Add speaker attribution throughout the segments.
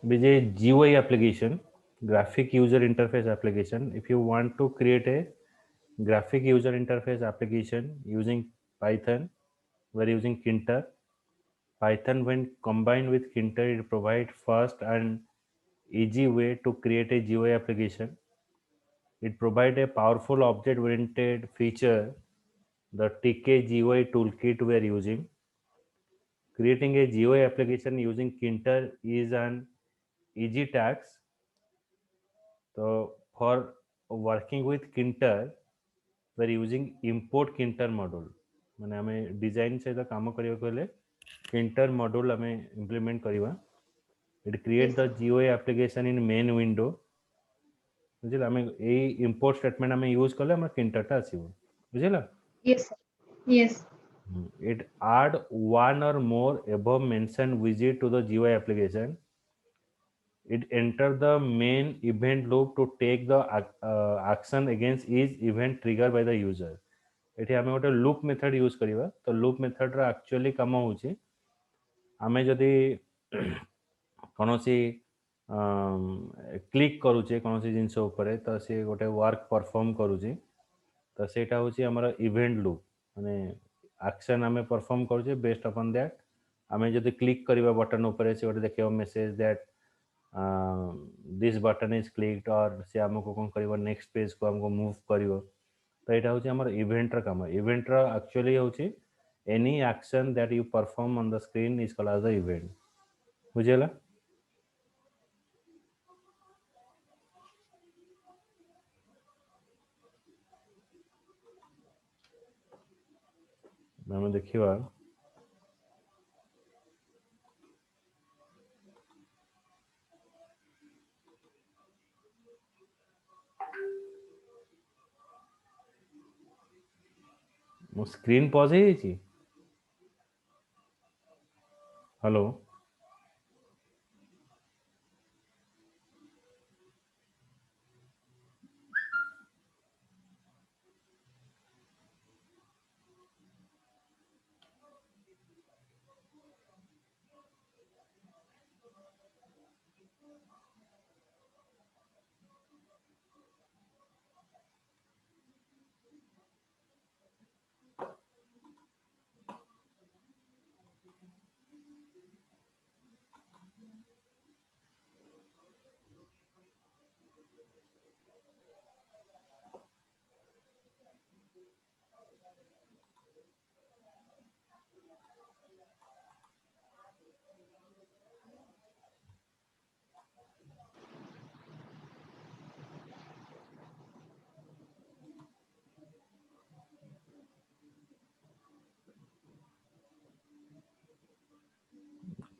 Speaker 1: with a GUI application, graphic user interface application. If you want to create a graphic user interface application using Python, we're using Kinter. Python, when combined with Kinter, it provides fast and easy way to create a GUI application. It provides a powerful object-oriented feature, the TK GUI toolkit we are using. Creating a GUI application using Kinter is an easy task. So for working with Kinter, we are using import Kinter module. माने आमे design सहित काम करियो कहले Kinter module आमे implement करिवा. It create
Speaker 2: Yes.
Speaker 1: the GUI application in main window. बुझिला आमे ए import statement आमे use करले हमर Kinter टा आसीबो. बुझिला.
Speaker 2: Yes, sir. Yes.
Speaker 1: It add one or more above mentioned widget to the GUI application. It enter the main event loop to take the action against each event triggered by the user. एठी आमे गोटे loop method use करिवा तो loop method रा actually काम होची आमे जदि कौनसी क्लिक करूचे कौनसी जिनस उपरे तो से गोटे वर्क परफॉर्म करूची तो सेटा होची हमर इवेंट लूप माने एक्शन आमे परफॉर्म करूचे बेस्ड अपॉन दैट आमे जदि क्लिक करिवा बटन उपरे से गोटे देखियो message that this button is clicked और से हमको कौन करिवो नेक्स्ट पेज को हमको मूव करिवो तो यहाँ हूँ आम इवेंट काम event actually hmm any action that you perform on the screen is called as the event बुझेगा आम देखा मो स्क्रीन पज हो हेलो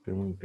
Speaker 1: पेमेंट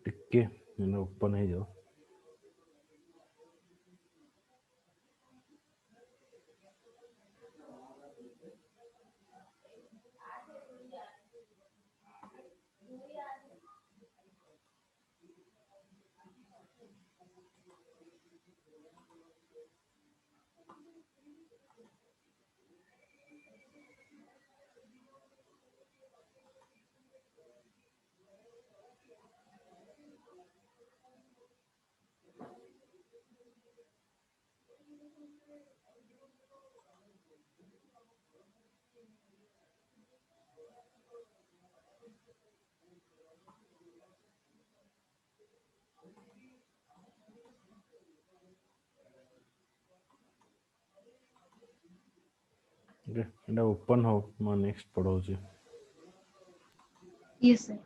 Speaker 1: टिके ओपन हो जाओ এটা ଓପନ୍ ହଉ ମୁଁ ନେକ୍ସଟ ପଢ଼ଉଛି।
Speaker 2: Yes, sir.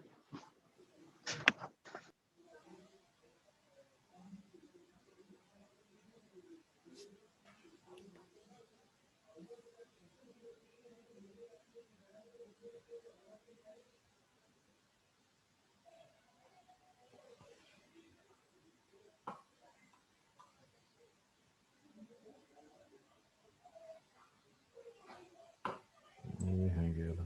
Speaker 1: ये ହେଇଗଲା।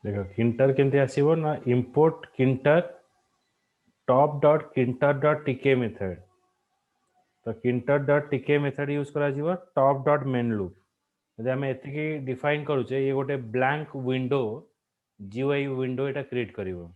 Speaker 1: देखो किंटर केमती आसीबो ना इंपोर्ट किंटर टॉप डॉट किंटर डॉट टीके मेथड। तो किंटर डॉट टीके मेथड यूज करा जीवो टॉप डॉट मेन लूप। यदि आम एतिकी डिफाइन करूचे ये गोटे ब्लैंक विंडो जीयूआई विंडो एटा क्रिएट करिवो।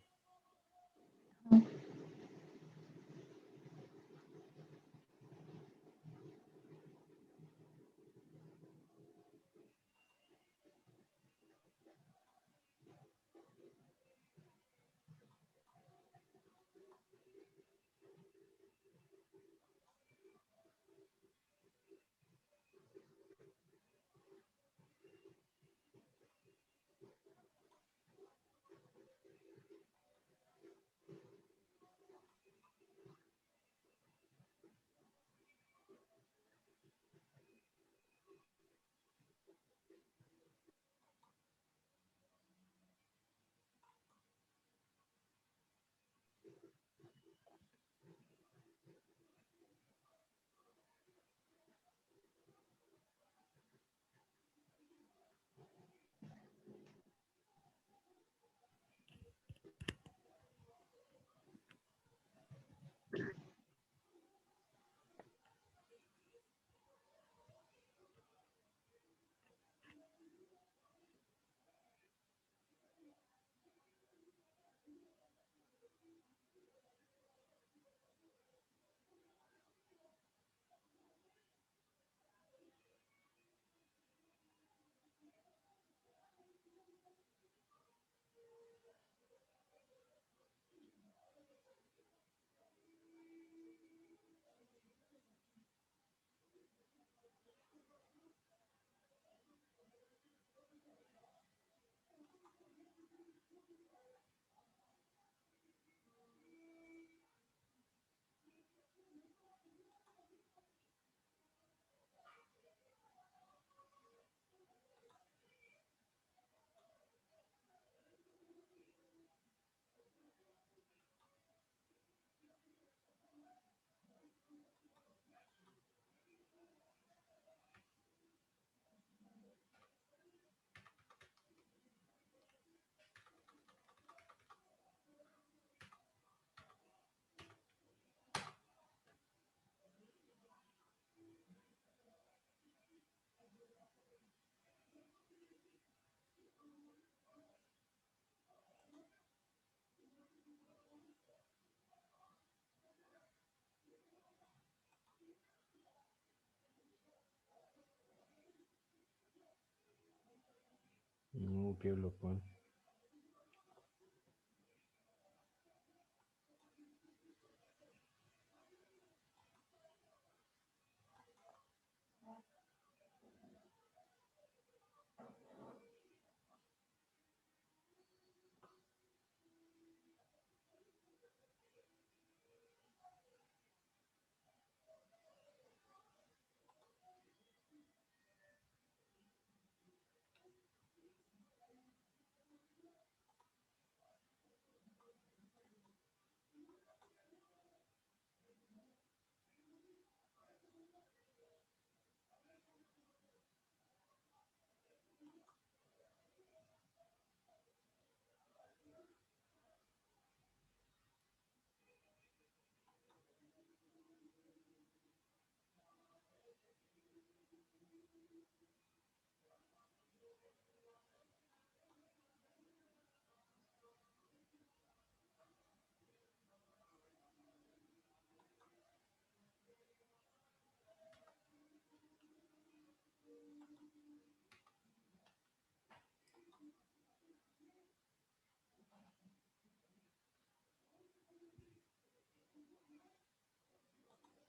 Speaker 1: नो डेवलपमेंट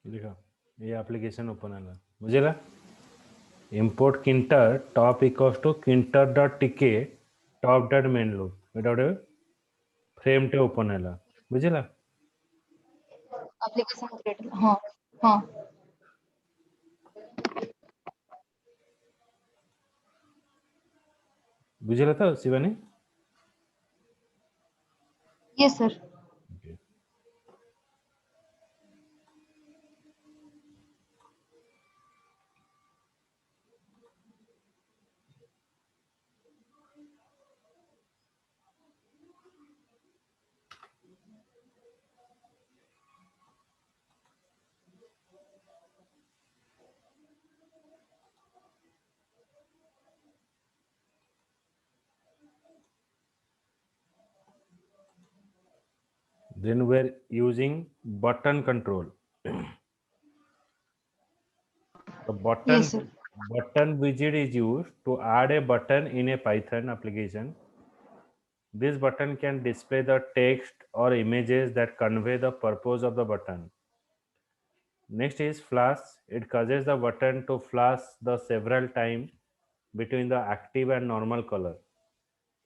Speaker 1: देखो ये एप्लीकेशन ओपन है बुझेगा import kinter top equals to kinter dot tk top dot main loop এটা ଗୋଟେ frame ଟେ open ହେଲା ବୁଝିଲା
Speaker 2: application create हाँ हाँ
Speaker 1: ବୁଝିଲା ତ Shivani
Speaker 2: yes sir
Speaker 1: then we're using button control the
Speaker 2: yes sir
Speaker 1: button widget is used to add a button in a python application this button can display the text or images that convey the purpose of the button next is flash it causes the button to flash the several times between the active and normal color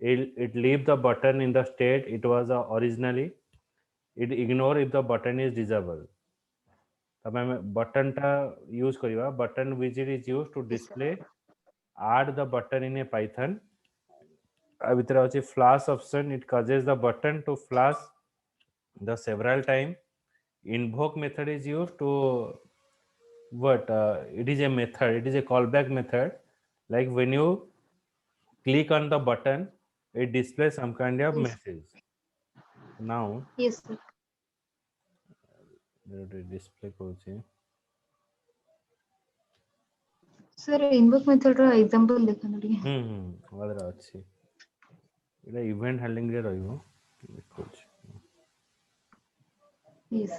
Speaker 1: it leave the button in the state it was originally it ignore if the button is disabled तब ଆମେ button ଟା use କରିବା button widget is used to
Speaker 2: yes sir
Speaker 1: display add the button in a python ଆ ଭିତରେ ଅଛି flash option it causes the button to flash the several time invoke method is used to what it is a method it is a callback method like when you click on the button it displays some kind of
Speaker 2: yes
Speaker 1: message now
Speaker 2: yes sir
Speaker 1: display କରୁଛି
Speaker 2: sir invoke method ର example ଦେଖାନ୍ତୁ ଟିକେ
Speaker 1: ଆଦରେ ଅଛି ଏଇଟା event ହ୍ୟାଣ୍ଡଲିଂରେ ରହିବ ଦେଖଉଛି
Speaker 2: yes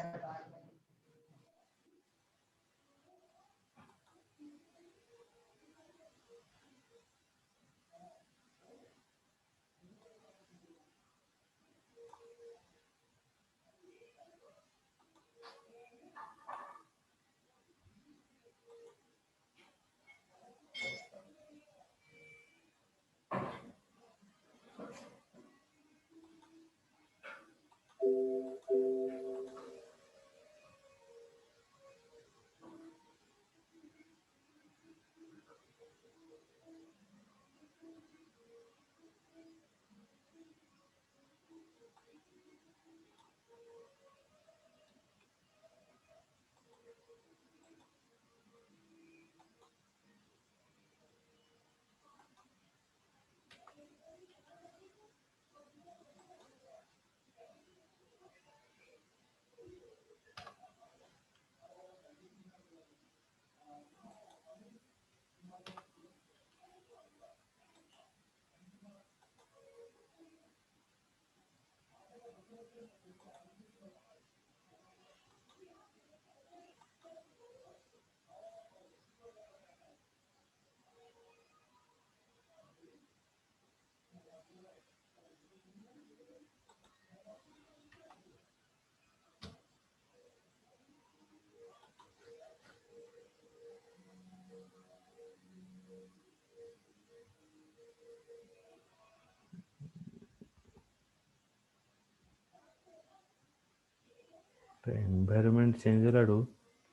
Speaker 1: ତ environment change ହେଲାଠୁ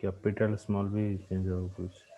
Speaker 1: କ୍ୟାପିଟାଲ ସ୍ମଲ୍ ବି ଚେଞ୍ଜ ହେବାକୁ ପଡ଼ୁଛି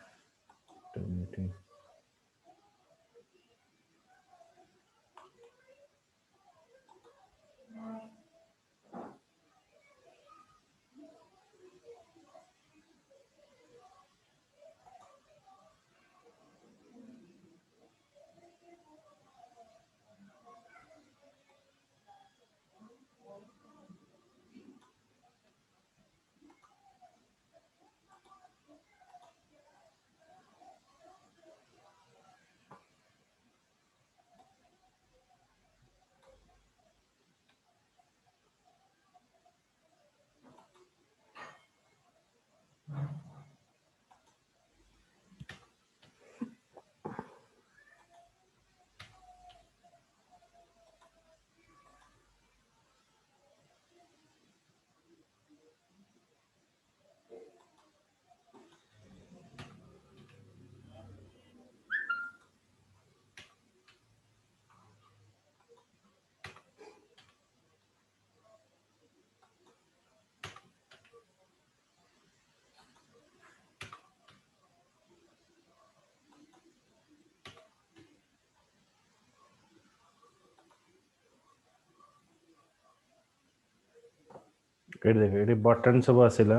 Speaker 1: ଏଠି ଦେଖ ଏଠି ବଟନ୍ ସବୁ ଆସିଲା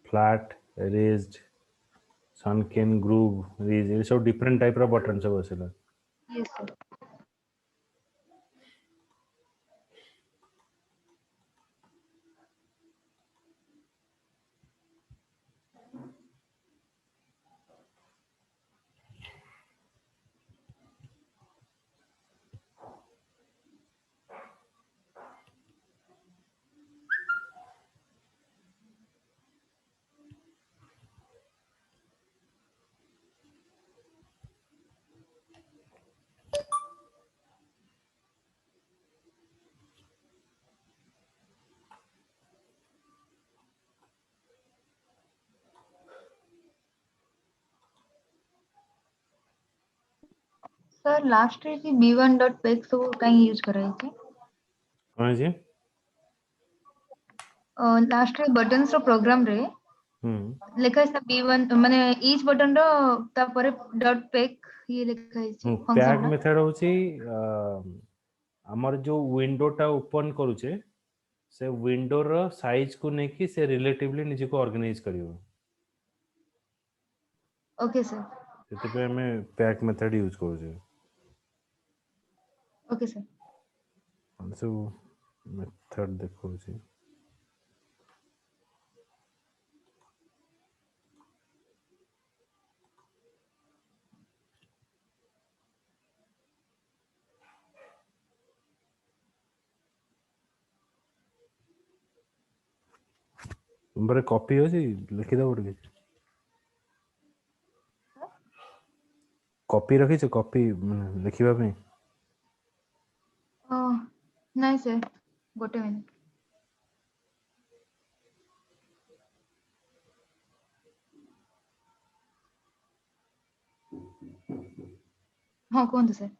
Speaker 1: फ्लैट रेज्ड सनकेन ग्रूव रीज ये सब डिफरेंट टाइप रो बटन सब ଆସିଲା
Speaker 2: Yes, sir. सर लास्ट रे की b1.peg सब कहीं यूज कराई थी
Speaker 1: कौन जी
Speaker 2: लास्ट रे बटन्स रो प्रोग्राम रे लेखा है b1 माने ईच बटन रो तापरे डॉट पेग ये लिखा है
Speaker 1: पैग
Speaker 2: फंक्शन टा
Speaker 1: मेथड होची हमर जो विंडोटा ओपन करूचे से विंडो रो साइज को नेकी से रिलेटिवली निजे को ऑर्गेनाइज करियो
Speaker 2: ओके सर
Speaker 1: सेते पे हमें पैग मेथड यूज करूचे
Speaker 2: ओके सर
Speaker 1: सब मेथड देखौची तुमरे कॉपी होची लिखि दो बोल कॉपी रखी छ कॉपी लिखिबा पे
Speaker 2: नहीं सर गोटे मिनट हाँ कौन तो सर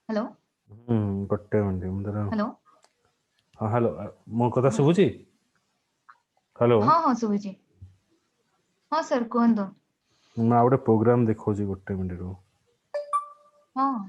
Speaker 2: हेलो
Speaker 1: गोटे मिनिट मुदरा
Speaker 2: हेलो
Speaker 1: हाँ हेलो मो कथा
Speaker 2: हाँ
Speaker 1: सुबुची हेलो
Speaker 2: हाँ हाँ सुबुची हाँ सर कौन तो
Speaker 1: मैं आउटे प्रोग्राम देखौची गोटे मिनिट रो
Speaker 2: हाँ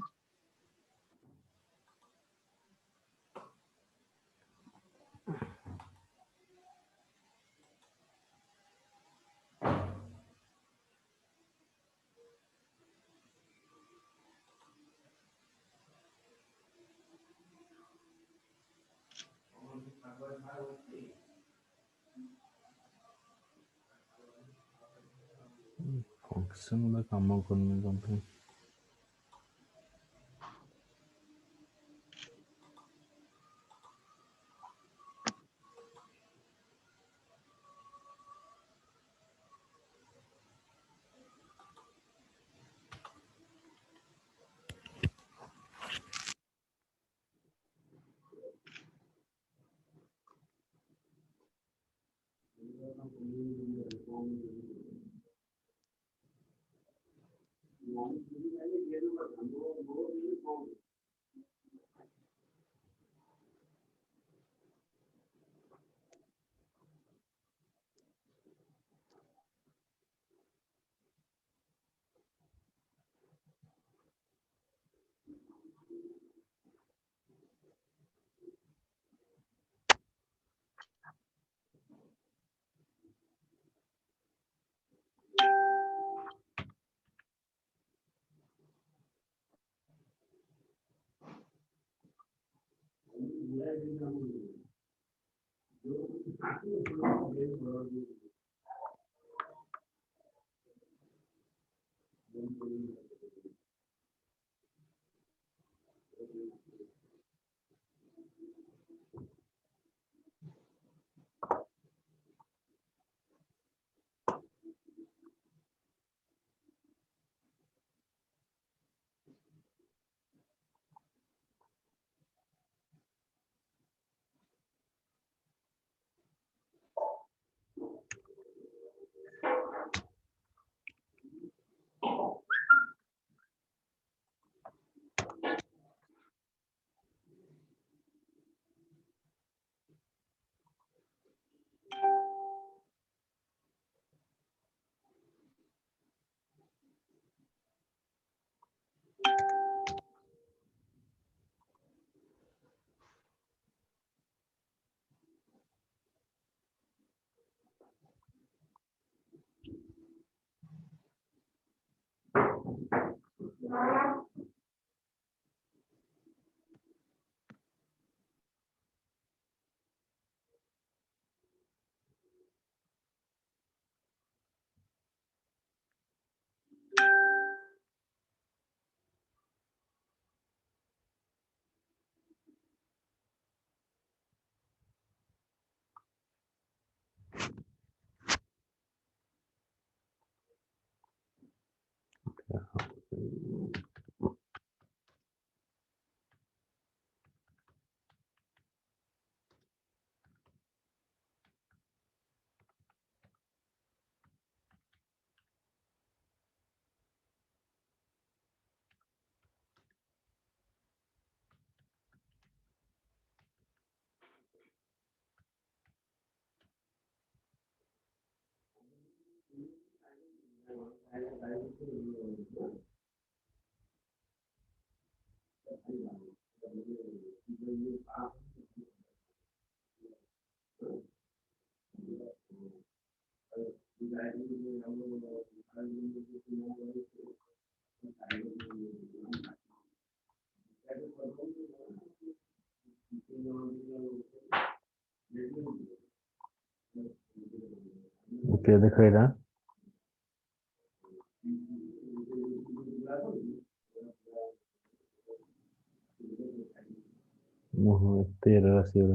Speaker 1: फंक्शन वाला काम करने का ओके दिखाई रहा तेरह रसीद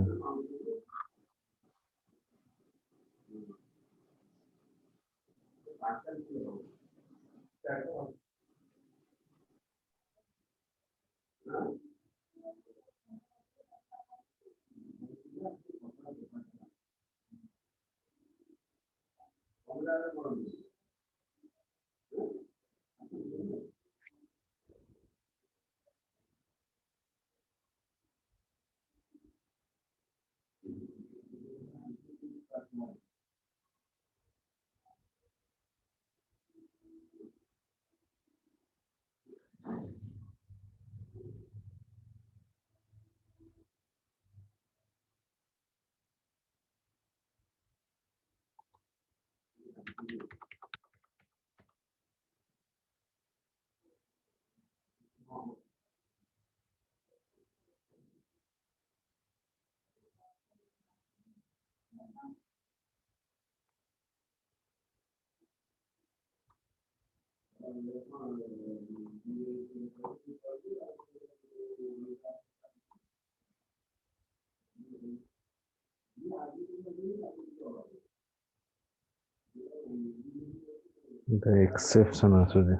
Speaker 1: the exception আসলে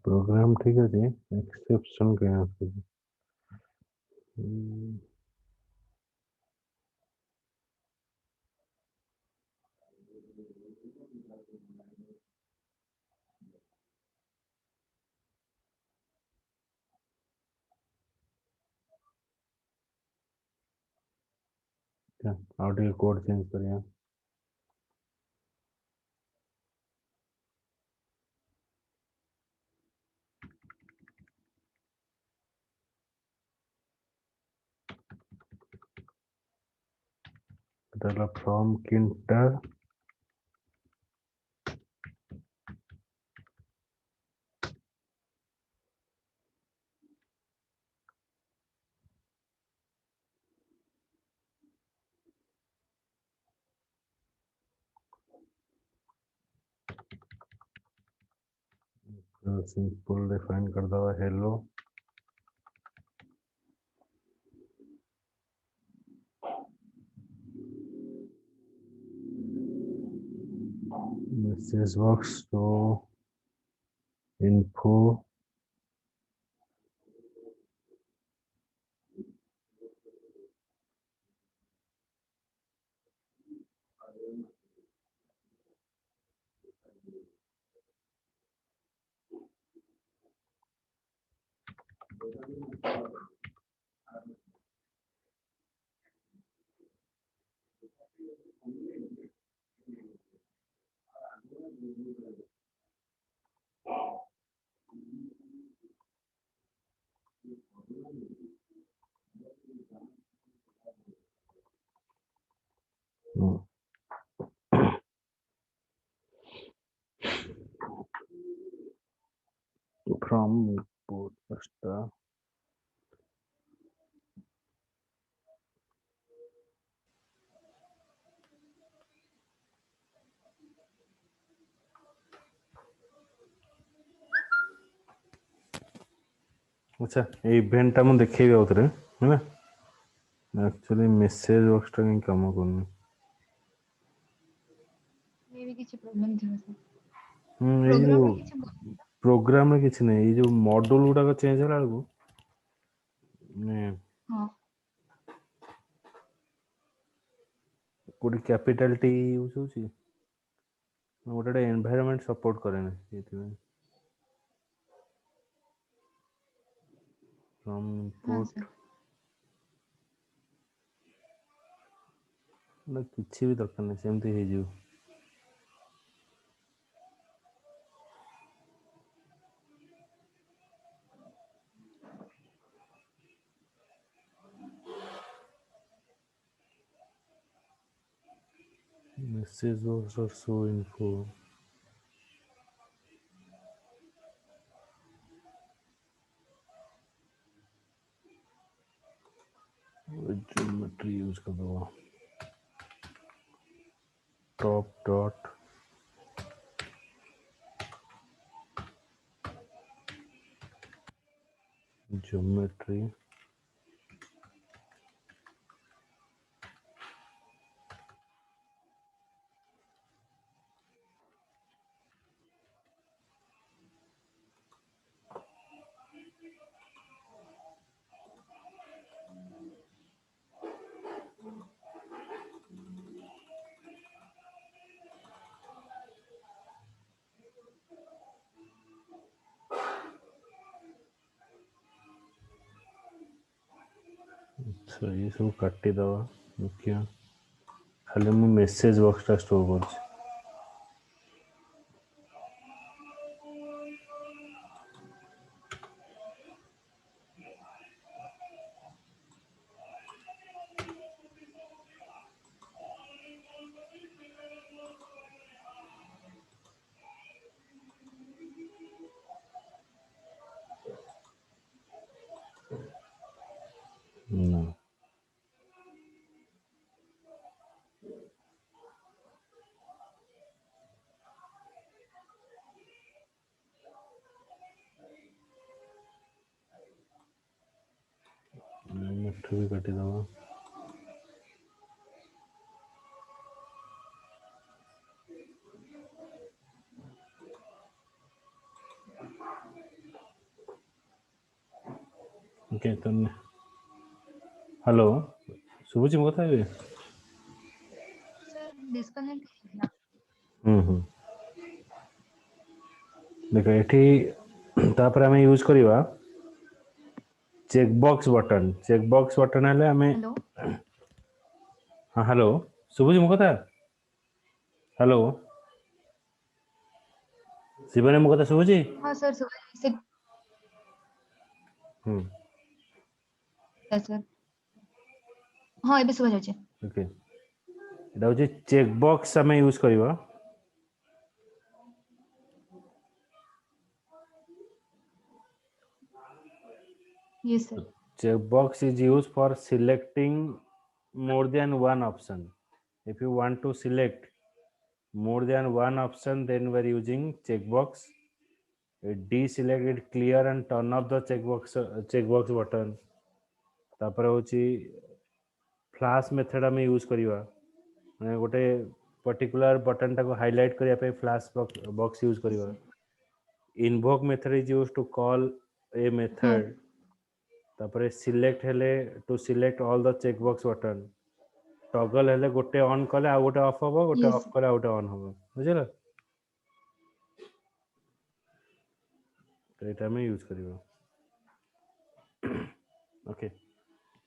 Speaker 1: प्रोग्राम ठीक আছে एक्सेप्शन के আসলে how do you code change करें यहाँ मतलब from kinter सिंपल डिफाइन कर दो hello message box to info from import pasta अच्छा ये इवेंट टा मु देखैबे आउथरे हैना एक्चुअली मेसेज बॉक्स टा कहीं काम करनी
Speaker 2: मे भी किसी प्रॉब्लम थी सर
Speaker 1: ये जो
Speaker 2: प्रोग्राम रे किसी
Speaker 1: प्रोग्राम में किसी नहीं ये जो मॉड्यूल गुडा चेंज होला को ने
Speaker 2: हां
Speaker 1: कोडी कैपिटल टी यूज होची गोटे एनवायरनमेंट सपोर्ट करे ना फ्रॉम
Speaker 2: हां
Speaker 1: इंपोर्ट
Speaker 2: सर
Speaker 1: ना किसी भी दरकार नहीं सेमती हे जो message box or show info geometry use कर दो top dot geometry अच्छा ये सब काटी दवा मुख्य खाली मु मेसेज बॉक्स टा स्टोर कर ना geometry भी काटी दवा ओके तो हेलो सुबुची मो कथा है
Speaker 2: सर डिस्कनेक्ट
Speaker 1: देखो एठी तापर हमें यूज करिवा चेकबॉक्स बटन हेले हमें
Speaker 2: हेलो
Speaker 1: हाँ हेलो सुबुची मो कथा हेलो शिवानी मो कथा सुबुची
Speaker 2: हां सर सर सर हां एबे सुबह जाचे
Speaker 1: ओके एटा होची चेकबॉक्स हमें यूज करिवा
Speaker 2: yes sir
Speaker 1: checkbox is used for selecting more than one option. If you want to select more than one option, then we're using checkbox. Deselect it, clear and turn off the checkbox button. तापर होची flash method हमें use करिवा माने गोटे particular button टाको highlight करिया पे flash box use करिवा invoke method is used to call a
Speaker 2: हां
Speaker 1: मेथड तापर सिलेक्ट हेले to select all the checkbox button toggle हेले गोटे ऑन कले आ गोटे ऑफ हबो गोटे
Speaker 2: यस
Speaker 1: ऑफ कले आ गोटे ऑन हबो बुझिला तो एटा में यूज करिवो ओके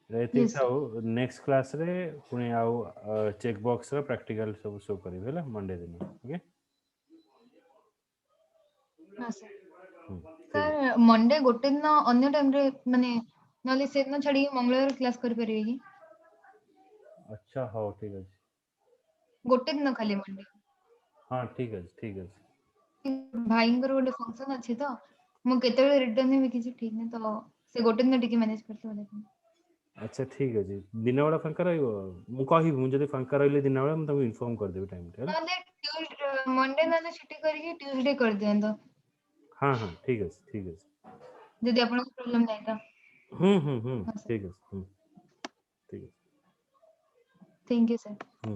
Speaker 1: रेति
Speaker 2: यस सर
Speaker 1: थाउ नेक्स्ट क्लास रे पुनी आउ चेकबॉक्स रो प्रैक्टिकल सब शो करिवे हेला मंडे दिन ओके
Speaker 2: हां सर
Speaker 1: ठीक है
Speaker 2: सर मंडे गोटे दिन अन्य टाइम रे माने नले से दिन छाडी मंगलवार क्लास करि परिबे कि
Speaker 1: अच्छा हो ठीक है
Speaker 2: गोटे दिन खाली मंडे
Speaker 1: हाँ ठीक है
Speaker 2: भाईंगर गोटे फंक्शन अछि तो ମୁଁ କେତେବେଳେ ରିଟର୍ନ ହେବି କିଛି ଠିକ ନାହିଁ ତ ସେ ଗୋଟେ ଦିନ ଟିକେ ମ୍ୟାନେଜ କରିଥିବ ଦେଖନ୍ତୁ।
Speaker 1: ଆଚ୍ଛା ଠିକ୍ ଅଛି ଦିନ ବେଳା ଫାଙ୍କା ରହିବ ମୁଁ କହିବି ମୁଁ ଯଦି ଫାଙ୍କା ରହିଲି ଦିନ ବେଳା ମୁଁ ତାଙ୍କୁ ଇନଫର୍ମ କରିଦେବି ଟାଇମଟା ହେଲା
Speaker 2: ନହେଲେ ମଣ୍ଡେ ନହେଲେ ଛୁଟି କରିକି ଟ୍ୟୁଜଡେ କରିଦିଅନ୍ତୁ
Speaker 1: ହଁ ହଁ ଠିକ୍ ଅଛି
Speaker 2: ଯଦି ଆପଣଙ୍କୁ ପ୍ରୋବ୍ଲେମ ନାହିଁ ତ।
Speaker 1: ହୁଁ
Speaker 2: ହଁ ସାର୍
Speaker 1: ଠିକ୍ ଅଛି ଠିକ୍ ଅଛି
Speaker 2: ଥ୍ୟାଙ୍କ ୟୁ ସାର୍।
Speaker 1: ହୁଁ